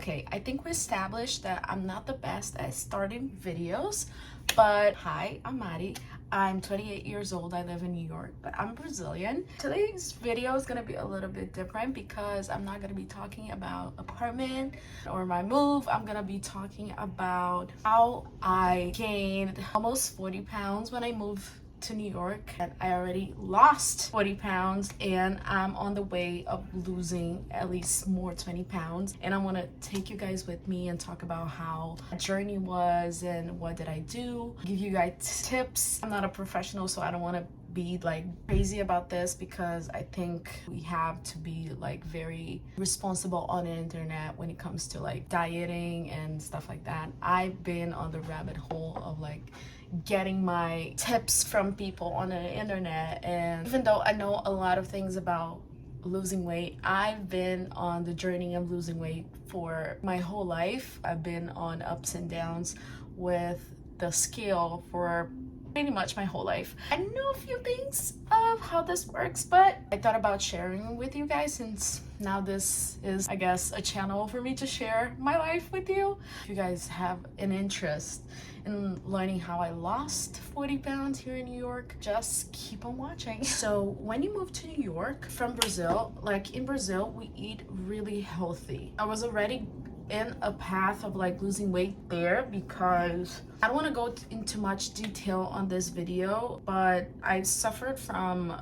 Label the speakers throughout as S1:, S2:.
S1: Okay, I think we established that I'm not the best at starting videos, but hi, I'm Mari. I'm 28 years old. I live in New York, but I'm Brazilian. Today's video is gonna be a little bit different because I'm not gonna be talking about apartment or my move. I'm gonna be talking about how I gained almost 40 pounds when I moved to New York, and I already lost 40 pounds and I'm on the way of losing at least more 20 pounds, and I want to take you guys with me and talk about how the journey was and what did I do, give you guys tips. I'm not a professional, so I don't want to be like crazy about this because I think we have to be like very responsible on the internet when it comes to like dieting and stuff like that. I've been on the rabbit hole of like getting my tips from people on the internet, and even though I know a lot of things about losing weight, I've been on the journey of losing weight for my whole life. I've been on ups and downs with the scale for pretty much my whole life. I know a few things of how this works, but I thought about sharing with you guys since now this is, I guess, a channel for me to share my life with you. If you guys have an interest in learning how I lost 40 pounds here in New York, just keep on watching. So when you move to New York from Brazil, like in Brazil, we eat really healthy. I was already in a path of like losing weight there because I don't want to go into much detail on this video, but I suffered from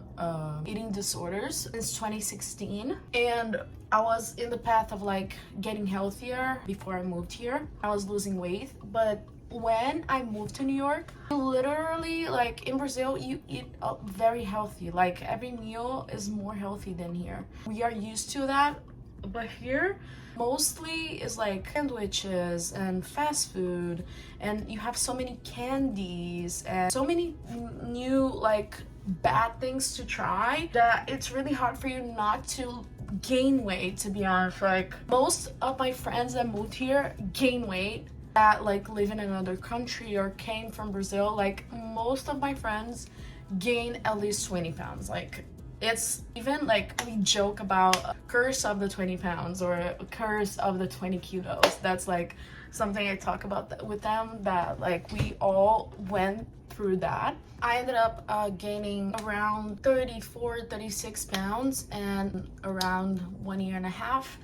S1: eating disorders since 2016, and I was in the path of like getting healthier before I moved here. I was losing weight, but when I moved to New York, literally, like in Brazil, you eat very healthy. Like every meal is more healthy than here. We are used to that, but here mostly is like sandwiches and fast food, and you have so many candies and so many new like bad things to try that it's really hard for you not to gain weight, to be honest. Like most of my friends that moved here gain weight, that like live in another country or came from Brazil. Like most of my friends gain at least 20 pounds. Like it's even like we joke about a curse of the 20 pounds or a curse of the 20 kilos. That's like something I talk about with them, that like we all went through that. I ended up gaining around 36 pounds in around 1 year and a half.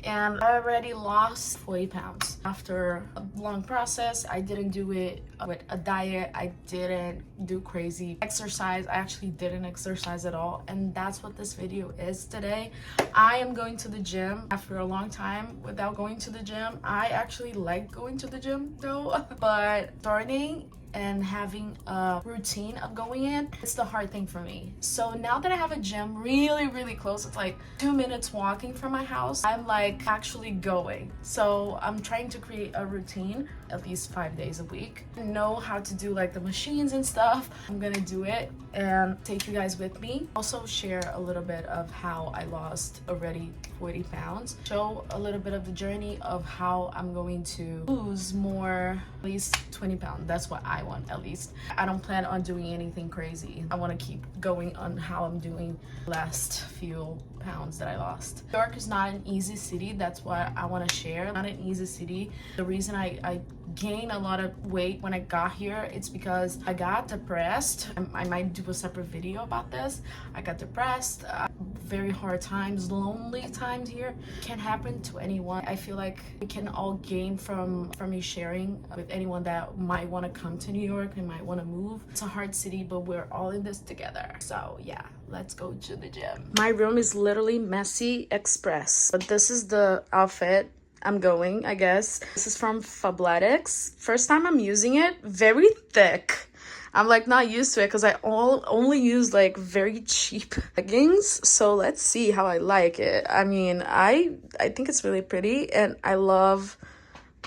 S1: And I already lost 40 pounds. After a long process, I didn't do it with a diet. I didn't do crazy exercise. I actually didn't exercise at all. And that's what this video is today. I am going to the gym after a long time without going to the gym. I actually like going to the gym though, but starting and having a routine of going in, it's the hard thing for me. So now that I have a gym really close, it's like 2 minutes walking from my house, I'm like actually going. So I'm trying to create a routine at least 5 days a week. I know how to do like the machines and stuff. I'm gonna do it and take you guys with me. Also share a little bit of how I lost already 40 pounds. Show a little bit of the journey of how I'm going to lose more, at least 20 pounds. That's what I want, at least. I don't plan on doing anything crazy. I want to keep going on how I'm doing the last few pounds that I lost. New York is not an easy city. That's why I want to share. Not an easy city. The reason I gained a lot of weight when I got here, it's because I got depressed. I might do a separate video about this. I got depressed, very hard times, lonely times here. Can happen to anyone. I feel like we can all gain from me sharing with anyone that might want to come to New York and might want to move. It's a hard city, but we're all in this together. So yeah, let's go to the gym. My room is literally messy express, but this is the outfit I'm going, I guess. This is from Fabletics. First time I'm using it, very thick. I'm like not used to it because I only use like very cheap leggings. So let's see how I like it. I mean, I think it's really pretty, and I love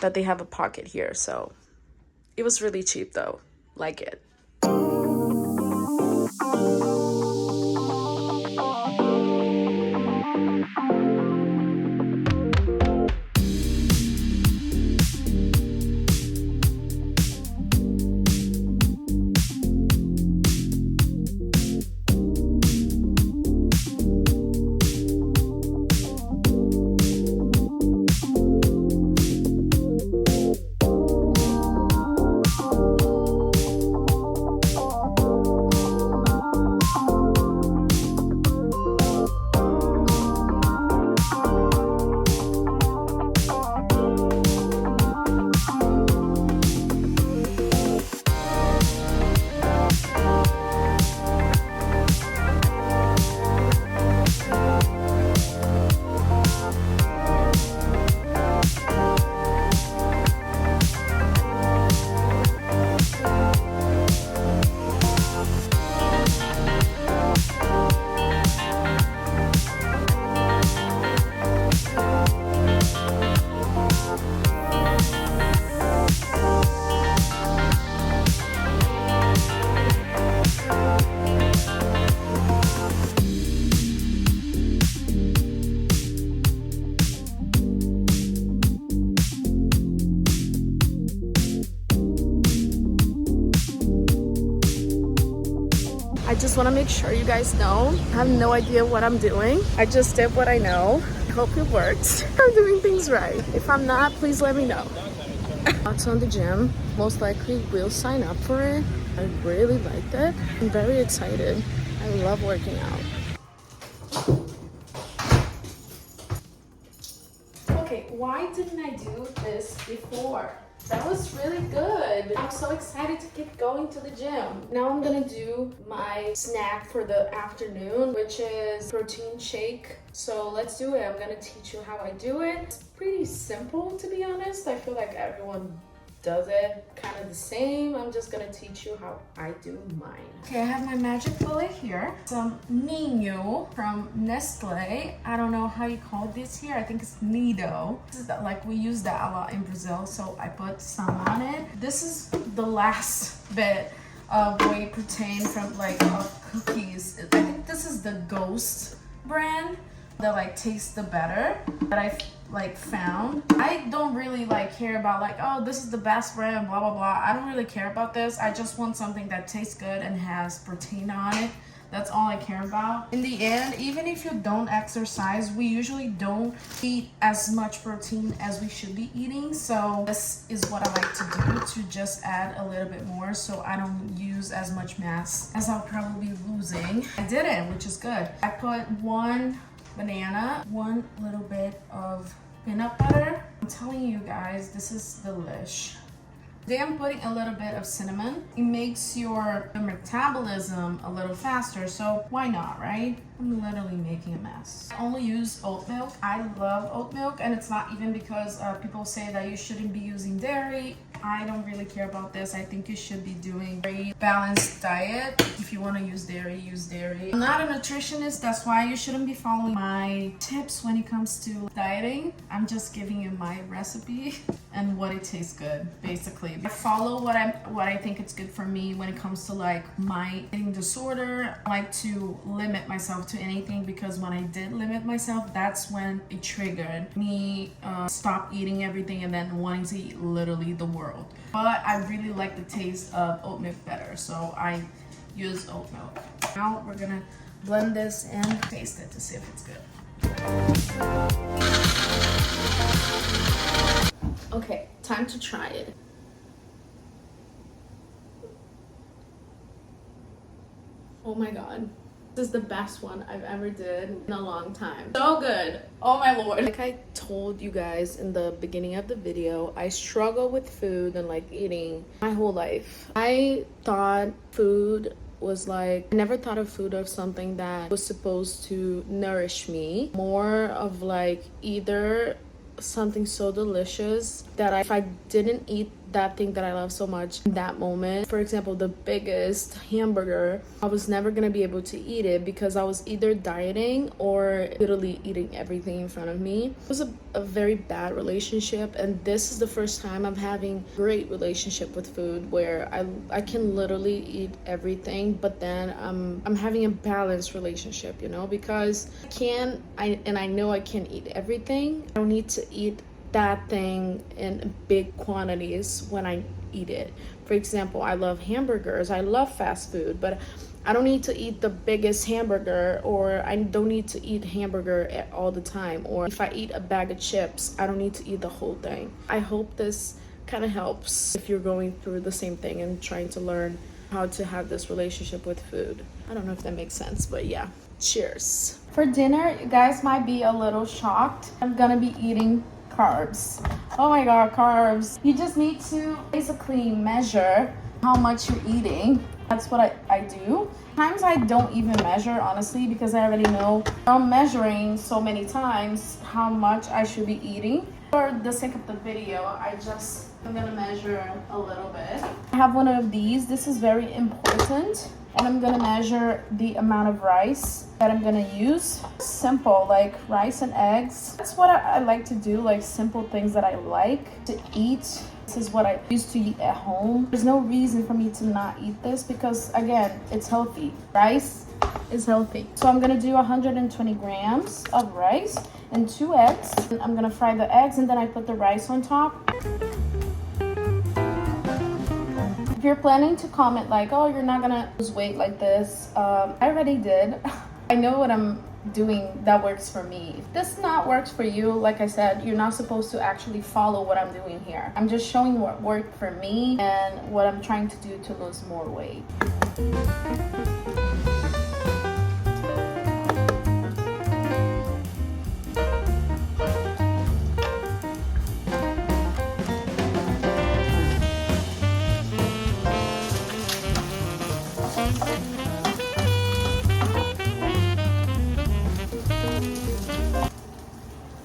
S1: that they have a pocket here. So it was really cheap though. Like it. I just want to make sure you guys know. I have no idea what I'm doing. I just did what I know. I hope it works. I'm doing things right. If I'm not, please let me know. Thoughts on the gym. Most likely will sign up for it. I really liked it. I'm very excited. I love working out. Okay, why didn't I do this before? That was really good. I'm so excited to get going to the gym. Now I'm gonna do my snack for the afternoon, which is protein shake. So let's do it. I'm gonna teach you how I do it. It's pretty simple, to be honest. I feel like everyone does it kind of the same. I'm just gonna teach you how I do mine. Okay, I have my magic bullet here. Some Ninho from Nestle. I don't know how you call this here. I think it's Nido. This is like we use that a lot in Brazil, so I put some on it. This is the last bit of whey protein from like cookies. I think this is the Ghost brand that like tastes the better that I like found. I don't really like care about like, oh, this is the best brand, blah blah blah. I don't really care about this. I just want something that tastes good and has protein on it. That's all I care about. In the end, even if you don't exercise, we usually don't eat as much protein as we should be eating. So this is what I like to do, to just add a little bit more so I don't use as much mass as I'll probably be losing. I did it, which is good. I put 1 banana, 1 little bit of peanut butter. I'm telling you guys, this is delish. Today I'm putting a little bit of cinnamon. It makes your metabolism a little faster, so why not, right? I'm literally making a mess. I only use oat milk. I love oat milk, and it's not even because people say that you shouldn't be using dairy. I don't really care about this. I think you should be doing a very balanced diet. If you want to use dairy, use dairy. I'm not a nutritionist, that's why you shouldn't be following my tips when it comes to dieting. I'm just giving you my recipe and what it tastes good, basically. I follow what I think it's good for me when it comes to like my eating disorder. I like to limit myself to anything, because when I did limit myself, that's when it triggered me stop eating everything and then wanting to eat literally the world. But I really like the taste of oat milk better, so I use oat milk. Now we're gonna blend this and taste it to see if it's good. Okay, time to try it. Oh my god. This is the best one I've ever did in a long time. So good. Oh my lord. Like I told you guys in the beginning of the video, I struggle with food and like eating my whole life. I thought food was like, I never thought of food as something that was supposed to nourish me. More of like either something so delicious that if I didn't eat that thing that I love so much in that moment, for example, the biggest hamburger, I was never gonna be able to eat it because I was either dieting or literally eating everything in front of me. It was a very bad relationship, and this is the first time I'm having a great relationship with food where I can literally eat everything, but then I'm having a balanced relationship, you know, because I know I can't eat everything. I don't need to eat that thing in big quantities when I eat it. For example, I love hamburgers. I love fast food, but I don't need to eat the biggest hamburger, or I don't need to eat hamburger all the time. Or if I eat a bag of chips, I don't need to eat the whole thing. I hope this kind of helps if you're going through the same thing and trying to learn how to have this relationship with food. I don't know if that makes sense, but yeah. Cheers. For dinner, you guys might be a little shocked. I'm gonna be eating carbs. Oh my god, carbs. You just need to basically measure how much you're eating. That's what I do. Sometimes I don't even measure, honestly, because I already know I'm measuring so many times how much I should be eating. For the sake of the video, I'm gonna measure a little bit. I have one of these. This is very important. And I'm gonna measure the amount of rice that I'm gonna use. Simple, like rice and eggs. That's what I like to do, like simple things that I like to eat. This is what I used to eat at home. There's no reason for me to not eat this because, again, it's healthy. Rice is healthy. So I'm gonna do 120 grams of rice and 2 eggs. And I'm gonna fry the eggs and then I put the rice on top. If you're planning to comment like, oh, you're not gonna lose weight like this, I already did. I know what I'm doing that works for me. If this not works for you, like I said, you're not supposed to actually follow what I'm doing here. I'm just showing what worked for me and what I'm trying to do to lose more weight.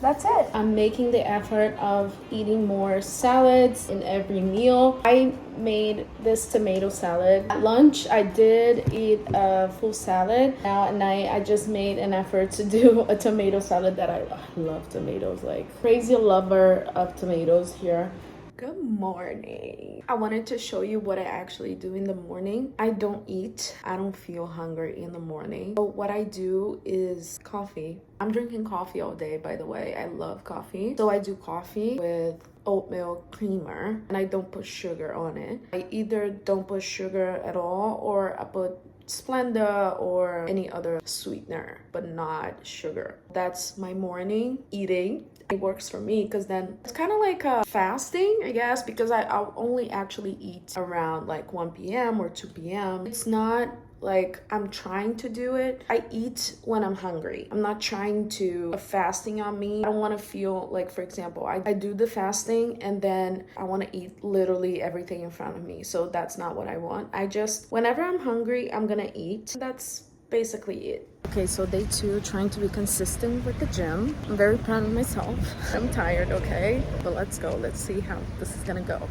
S1: That's it. I'm making the effort of eating more salads in every meal. I made this tomato salad. At lunch, I did eat a full salad. Now at night, I just made an effort to do a tomato salad that I love tomatoes, like crazy lover of tomatoes here. Good morning. I wanted to show you what I actually do in the morning. I don't eat. I don't feel hungry in the morning. So what I do is coffee. I'm drinking coffee all day, by the way. I love coffee. So I do coffee with oatmeal creamer and I don't put sugar on it. I either don't put sugar at all or I put Splenda or any other sweetener, but not sugar. That's my morning eating. It works for me because then it's kind of like a fasting, I guess, because I'll only actually eat around like 1 p.m. or 2 p.m. It's not like I'm trying to do it. I eat when I'm hungry. I'm not trying to fasting on me. I don't want to feel like, for example, I do the fasting and then I want to eat literally everything in front of me. So that's not what I want. I just, whenever I'm hungry, I'm gonna eat. That's basically it. Okay, so day 2, trying to be consistent with the gym. I'm very proud of myself. I'm tired, okay? But let's go. Let's see how this is gonna go.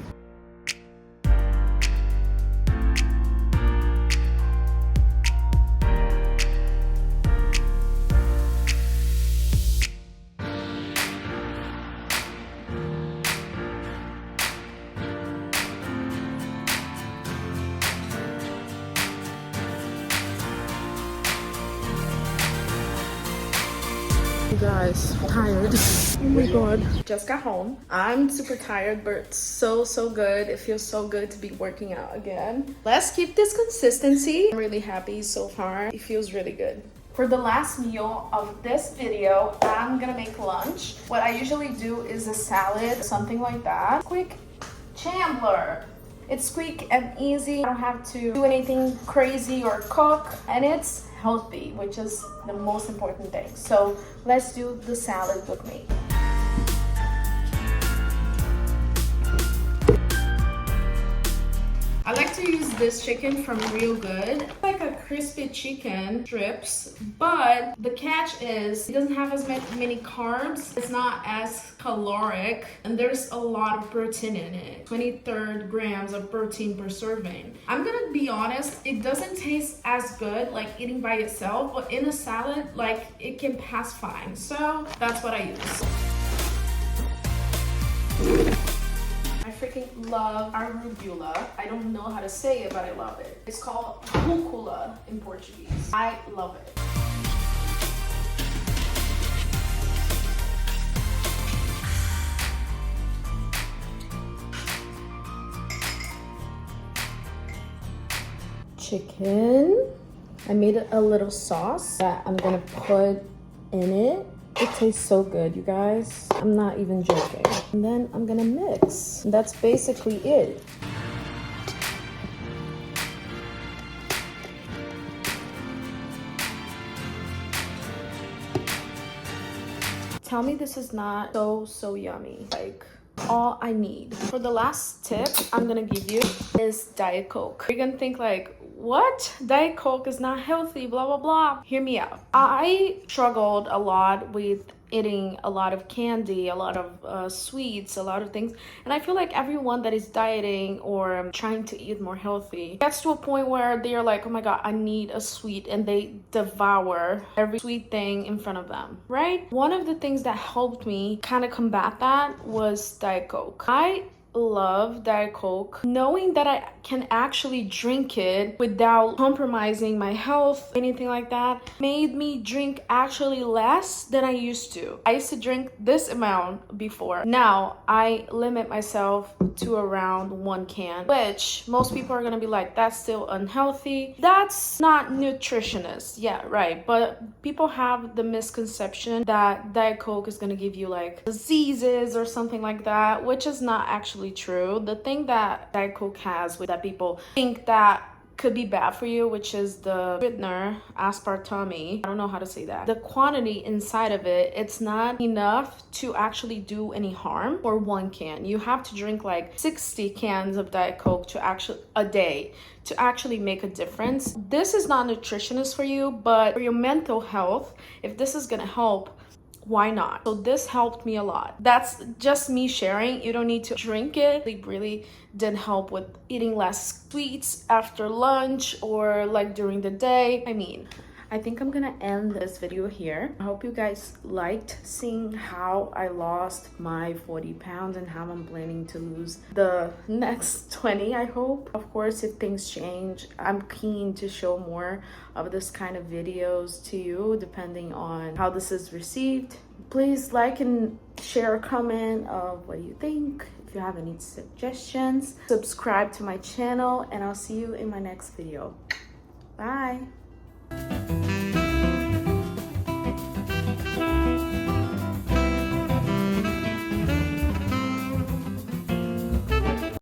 S1: Guys, tired. Oh my god, just got home. I'm super tired, but so good. It feels so good to be working out again. Let's keep this consistency. I'm really happy so far. It feels really good. For the last meal of this video, I'm gonna make lunch. What I usually do is a salad, something like that. Quick Chandler. It's quick and easy. I don't have to do anything crazy or cook, and it's healthy, which is the most important thing. So let's do the salad with me. I like to use this chicken from Real Good. It's like a crispy chicken strips, but the catch is it doesn't have as many carbs. It's not as caloric, and there's a lot of protein in it. 23 grams of protein per serving. I'm gonna be honest, it doesn't taste as good like eating by itself, but in a salad, like it can pass fine. So that's what I use. I freaking love arugula. I don't know how to say it, but I love it. It's called rúcula in Portuguese. I love it. Chicken. I made a little sauce that I'm gonna put in it. It tastes so good, you guys. I'm not even joking. And then I'm gonna mix. And that's basically it. Tell me this is not so yummy. Like, all I need. For the last tip I'm gonna give you is Diet Coke. You're gonna think like, what? Diet Coke is not healthy, blah, blah, blah. Hear me out. I struggled a lot with eating a lot of candy, a lot of sweets, a lot of things. And I feel like everyone that is dieting or trying to eat more healthy gets to a point where they're like, oh my God, I need a sweet, and they devour every sweet thing in front of them, right? One of the things that helped me kind of combat that was Diet Coke. I love Diet Coke. Knowing that I can actually drink it without compromising my health, anything like that, made me drink actually less than I used to. I used to drink this amount before. Now I limit myself to around 1 can, which most people are gonna be like, that's still unhealthy. That's not nutritionist. Yeah, right. But people have the misconception that Diet Coke is gonna give you like diseases or something like that, which is not actually true. The thing that Diet Coke has that people think that could be bad for you, which is the sweetener aspartame. I don't know how to say that. The quantity inside of it, it's not enough to actually do any harm for 1 can. You have to drink like 60 cans of Diet Coke to actually a day to actually make a difference. This is not nutritionist for you, but for your mental health, if this is gonna help, why not? So this helped me a lot. That's just me sharing. You don't need to drink it. It really did help with eating less sweets after lunch or like during the day. I think I'm gonna end this video here. I hope you guys liked seeing how I lost my 40 pounds and how I'm planning to lose the next 20, I hope. Of course, if things change, I'm keen to show more of this kind of videos to you, depending on how this is received. Please like and share a comment of what you think. If you have any suggestions, subscribe to my channel, and I'll see you in my next video. Bye.